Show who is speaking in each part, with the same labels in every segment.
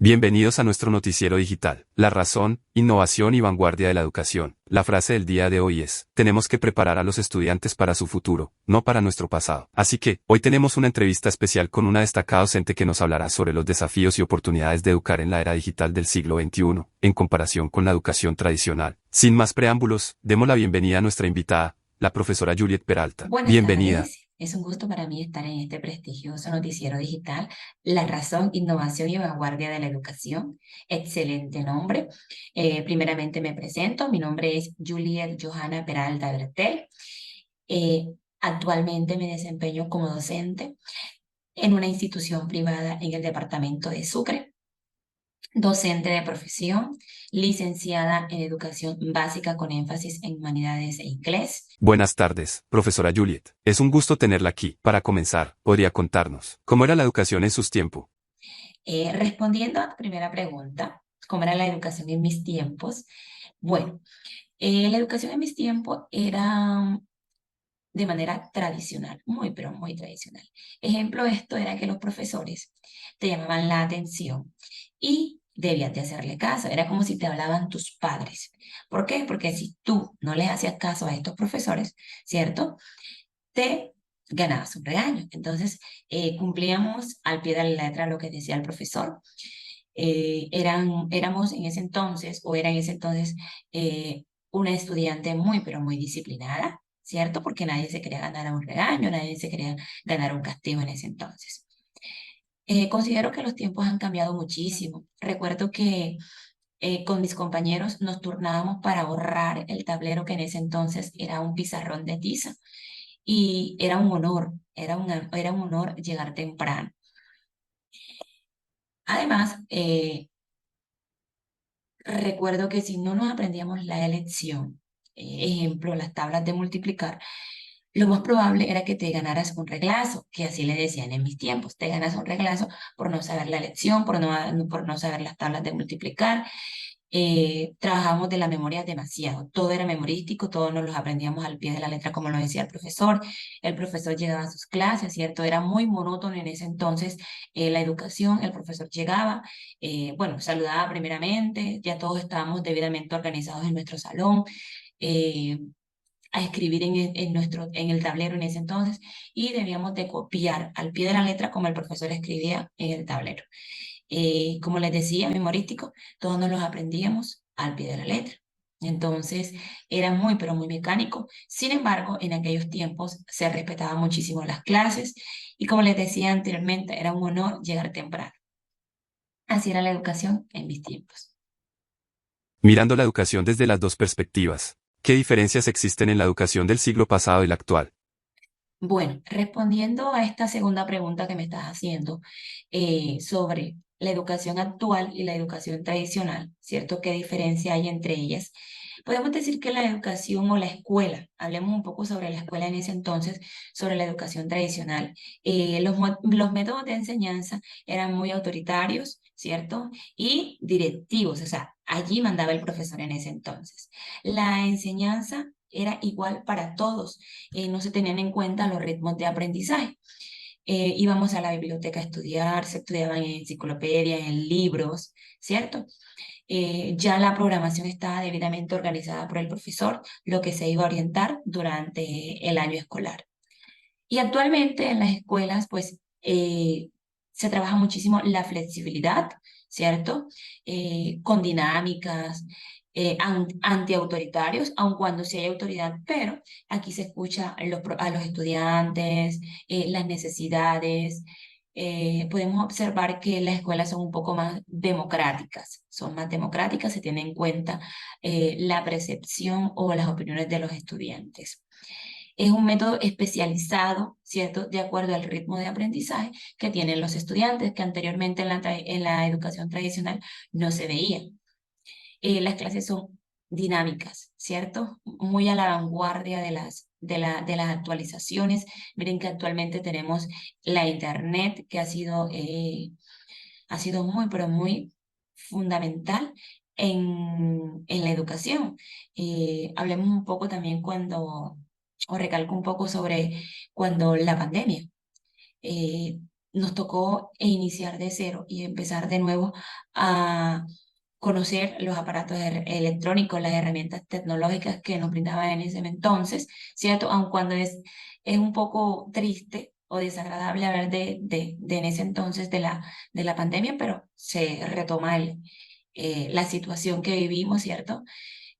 Speaker 1: Bienvenidos a nuestro noticiero digital. La razón, innovación y vanguardia de la educación. La frase del día de hoy es, tenemos que preparar a los estudiantes para su futuro, no para nuestro pasado. Así que, hoy tenemos una entrevista especial con una destacada docente que nos hablará sobre los desafíos y oportunidades de educar en la era digital del siglo XXI, en comparación con la educación tradicional. Sin más preámbulos, demos la bienvenida a nuestra invitada, la profesora Juliet Peralta.
Speaker 2: Buenas
Speaker 1: Bienvenida.
Speaker 2: tardes, es un gusto para mí estar en este prestigioso noticiero digital, La Razón, Innovación y Vanguardia de la Educación. Excelente nombre. Primeramente me presento, mi nombre es Juliet Johanna Peralta Bertel. Eh, Actualmente me desempeño como docente en una institución privada en el departamento de Sucre, docente de profesión, licenciada en educación básica con énfasis en humanidades e inglés.
Speaker 1: Buenas tardes, profesora Juliet. Es un gusto tenerla aquí. Para comenzar, ¿podría contarnos cómo era la educación en sus tiempos?
Speaker 2: Respondiendo a tu primera pregunta, ¿cómo era la educación en mis tiempos? Bueno, la educación en mis tiempos era de manera tradicional, muy, pero muy tradicional. Ejemplo de esto era que los profesores te llamaban la atención y debías de hacerle caso. Era como si te hablaban tus padres. ¿Por qué? Porque si tú no les hacías caso a estos profesores, ¿cierto? Te ganabas un regaño. Entonces, cumplíamos al pie de la letra lo que decía el profesor. Éramos en ese entonces, o era en ese entonces, una estudiante muy, pero muy disciplinada, ¿cierto? Porque nadie se quería ganar un regaño, nadie se quería ganar un castigo en ese entonces. Considero que los tiempos han cambiado muchísimo. Recuerdo que con mis compañeros nos turnábamos para borrar el tablero que en ese entonces era un pizarrón de tiza y era un honor, era un honor llegar temprano. Además, recuerdo que si no nos aprendíamos la elección, ejemplo, las tablas de multiplicar, lo más probable era que te ganaras un reglazo, que así le decían en mis tiempos, te ganas un reglazo por no saber la elección, por no saber las tablas de multiplicar. Trabajamos de la memoria demasiado, todo era memorístico, todos nos los aprendíamos al pie de la letra, como lo decía el profesor llegaba a sus clases, ¿cierto? Era muy monótono en ese entonces la educación, el profesor llegaba, bueno, saludaba primeramente, ya todos estábamos debidamente organizados en nuestro salón. eh, a escribir en el tablero en ese entonces y debíamos de copiar al pie de la letra como el profesor escribía en el tablero. Como les decía, memorístico, todos nos los aprendíamos al pie de la letra. Entonces era muy, pero muy mecánico. Sin embargo, en aquellos tiempos se respetaban muchísimo las clases y como les decía anteriormente, era un honor llegar temprano. Así era la educación en mis tiempos.
Speaker 1: Mirando la educación desde las dos perspectivas, ¿qué diferencias existen en la educación del siglo pasado y la actual?
Speaker 2: Bueno, respondiendo a esta segunda pregunta que me estás haciendo sobre la educación actual y la educación tradicional, ¿cierto? ¿Qué diferencia hay entre ellas? Podemos decir que la educación o la escuela, hablemos un poco sobre la escuela en ese entonces, sobre la educación tradicional. Los métodos de enseñanza eran muy autoritarios, ¿cierto? Y directivos, o sea, allí mandaba el profesor en ese entonces. La enseñanza era igual para todos, no se tenían en cuenta los ritmos de aprendizaje. Íbamos a la biblioteca a estudiar, se estudiaban en enciclopedia, en libros, ¿cierto? Ya la programación estaba debidamente organizada por el profesor, lo que se iba a orientar durante el año escolar. Y actualmente en las escuelas, pues, se trabaja muchísimo la flexibilidad, ¿cierto? Con dinámicas, antiautoritarios, aun cuando sí hay autoridad, pero aquí se escucha a los estudiantes, las necesidades. Podemos observar que las escuelas son un poco más democráticas, son más democráticas, se tiene en cuenta la percepción o las opiniones de los estudiantes. Es un método especializado, ¿cierto? De acuerdo al ritmo de aprendizaje que tienen los estudiantes, que anteriormente en la educación tradicional no se veía. Las clases son dinámicas, ¿cierto? Muy a la vanguardia de las actualizaciones. Miren que actualmente tenemos la internet, que ha sido muy, pero muy fundamental en la educación. Hablemos un poco también o recalco un poco sobre cuando la pandemia. nos tocó iniciar de cero y empezar de nuevo a conocer los aparatos electrónicos, las herramientas tecnológicas que nos brindaban en ese entonces, ¿cierto? Aun cuando es un poco triste o desagradable hablar de en ese entonces de la pandemia, pero se retoma la situación que vivimos, ¿cierto?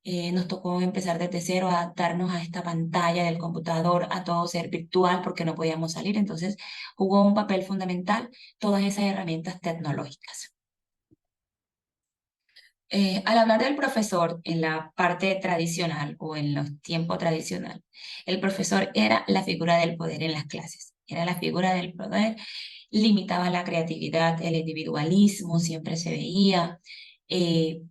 Speaker 2: Nos tocó empezar desde cero a adaptarnos a esta pantalla del computador, a todo ser virtual porque no podíamos salir. Entonces, jugó un papel fundamental todas esas herramientas tecnológicas. Al hablar del profesor en la parte tradicional o en los tiempos tradicional, el profesor era la figura del poder en las clases, era la figura del poder, limitaba la creatividad, el individualismo siempre se veía, eh,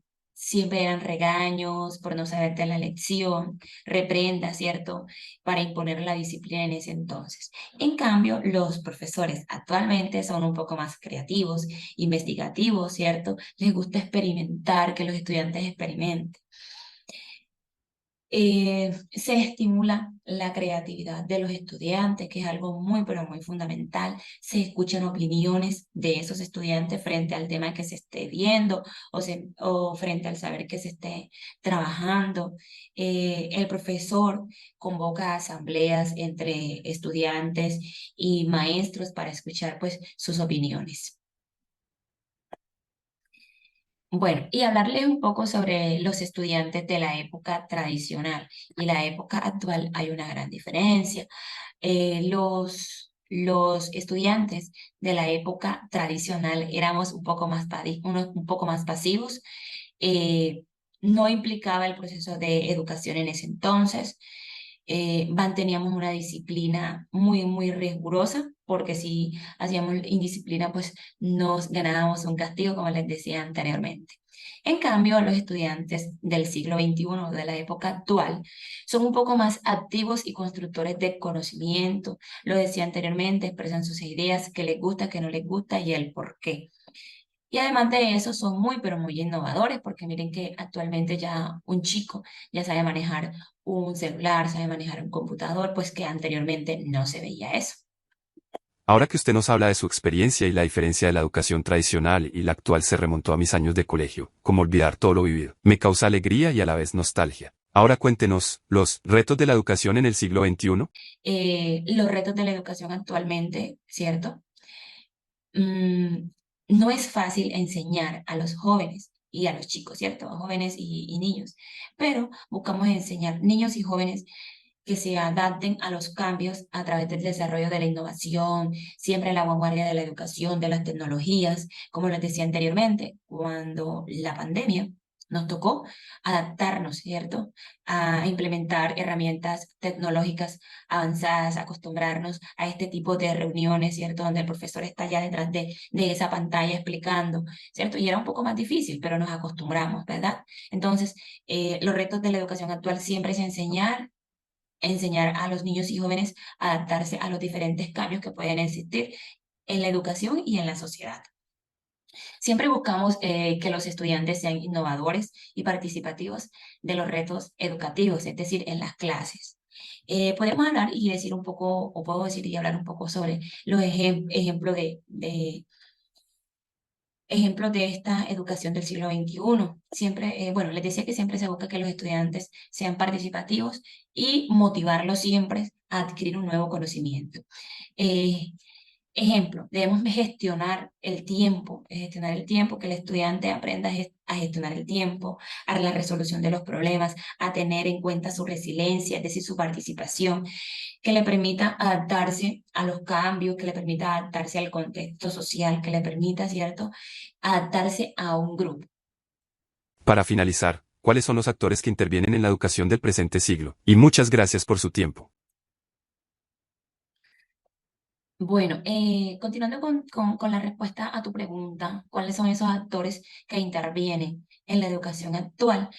Speaker 2: siempre eran regaños por no saberte la lección, reprendas, ¿cierto? Para imponer la disciplina en ese entonces. En cambio, los profesores actualmente son un poco más creativos, investigativos, ¿cierto? Les gusta experimentar, que los estudiantes experimenten. Se estimula la creatividad de los estudiantes, que es algo muy, pero muy fundamental. Se escuchan opiniones de esos estudiantes frente al tema que se esté viendo o frente al saber que se esté trabajando. El profesor convoca asambleas entre estudiantes y maestros para escuchar pues sus opiniones. Bueno, y hablarles un poco sobre los estudiantes de la época tradicional y la época actual hay una gran diferencia. Los estudiantes de la época tradicional éramos un poco más, un poco más pasivos, eh, no implicaba el proceso de educación en ese entonces. Manteníamos una disciplina muy, muy rigurosa, porque si hacíamos indisciplina, pues nos ganábamos un castigo, como les decía anteriormente. En cambio, los estudiantes del siglo XXI, de la época actual, son un poco más activos y constructores de conocimiento. Lo decía anteriormente, expresan sus ideas, qué les gusta, qué no les gusta y el por qué. Y además de eso son muy, pero muy innovadores, porque miren que actualmente ya un chico ya sabe manejar un celular, sabe manejar un computador, pues que anteriormente no se veía eso.
Speaker 1: Ahora que usted nos habla de su experiencia y la diferencia de la educación tradicional y la actual se remontó a mis años de colegio, como olvidar todo lo vivido, me causa alegría y a la vez nostalgia. Ahora cuéntenos, los retos de la educación en el siglo XXI.
Speaker 2: Los retos de la educación actualmente, ¿cierto? mm, no es fácil enseñar a los jóvenes y a los chicos, ¿cierto? A jóvenes y niños, pero buscamos enseñar niños y jóvenes que se adapten a los cambios a través del desarrollo de la innovación, siempre a la vanguardia de la educación, de las tecnologías, como les decía anteriormente, cuando la pandemia nos tocó adaptarnos, ¿cierto? A implementar herramientas tecnológicas avanzadas, acostumbrarnos a este tipo de reuniones, ¿cierto? Donde el profesor está ya detrás de esa pantalla explicando, ¿cierto? Y era un poco más difícil, pero nos acostumbramos, ¿verdad? Entonces, los retos de la educación actual siempre es enseñar a los niños y jóvenes a adaptarse a los diferentes cambios que pueden existir en la educación y en la sociedad. Siempre buscamos que los estudiantes sean innovadores y participativos de los retos educativos, es decir, en las clases. Podemos hablar y decir un poco, o puedo decir y hablar un poco sobre los ejemplos ejemplos de esta educación del siglo XXI. Siempre, bueno, les decía que siempre se busca que los estudiantes sean participativos y motivarlos siempre a adquirir un nuevo conocimiento. Eh, Ejemplo, debemos gestionar el tiempo, que el estudiante aprenda a gestionar el tiempo, a la resolución de los problemas, a tener en cuenta su resiliencia, es decir, su participación, que le permita adaptarse a los cambios, que le permita adaptarse al contexto social, que le permita, ¿cierto?, adaptarse a un grupo.
Speaker 1: Para finalizar, ¿cuáles son los actores que intervienen en la educación del presente siglo? Y muchas gracias por su tiempo.
Speaker 2: Bueno, continuando con la respuesta a tu pregunta, ¿cuáles son esos actores que intervienen en la educación actual?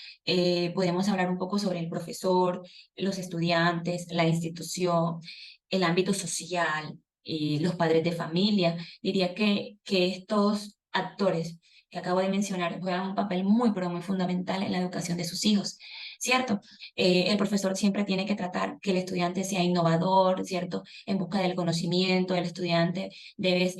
Speaker 2: Podemos hablar un poco sobre el profesor, los estudiantes, la institución, el ámbito social, los padres de familia. Diría que estos actores que acabo de mencionar juegan un papel muy, pero muy fundamental en la educación de sus hijos. ¿cierto? El profesor siempre tiene que tratar que el estudiante sea innovador, ¿cierto? En busca del conocimiento, el estudiante debe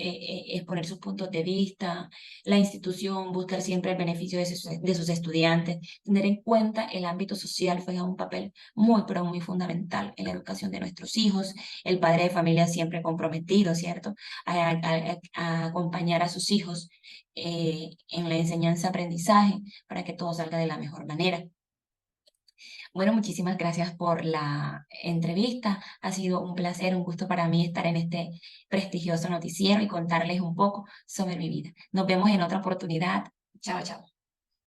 Speaker 2: exponer sus puntos de vista, la institución buscar siempre el beneficio de sus estudiantes, tener en cuenta el ámbito social juega un papel muy, pero muy fundamental en la educación de nuestros hijos, el padre de familia siempre comprometido, ¿cierto? A acompañar a sus hijos en la enseñanza-aprendizaje para que todo salga de la mejor manera. Bueno, muchísimas gracias por la entrevista. Ha sido un placer, un gusto para mí estar en este prestigioso noticiero y contarles un poco sobre mi vida. Nos vemos en otra oportunidad. Chao, chao.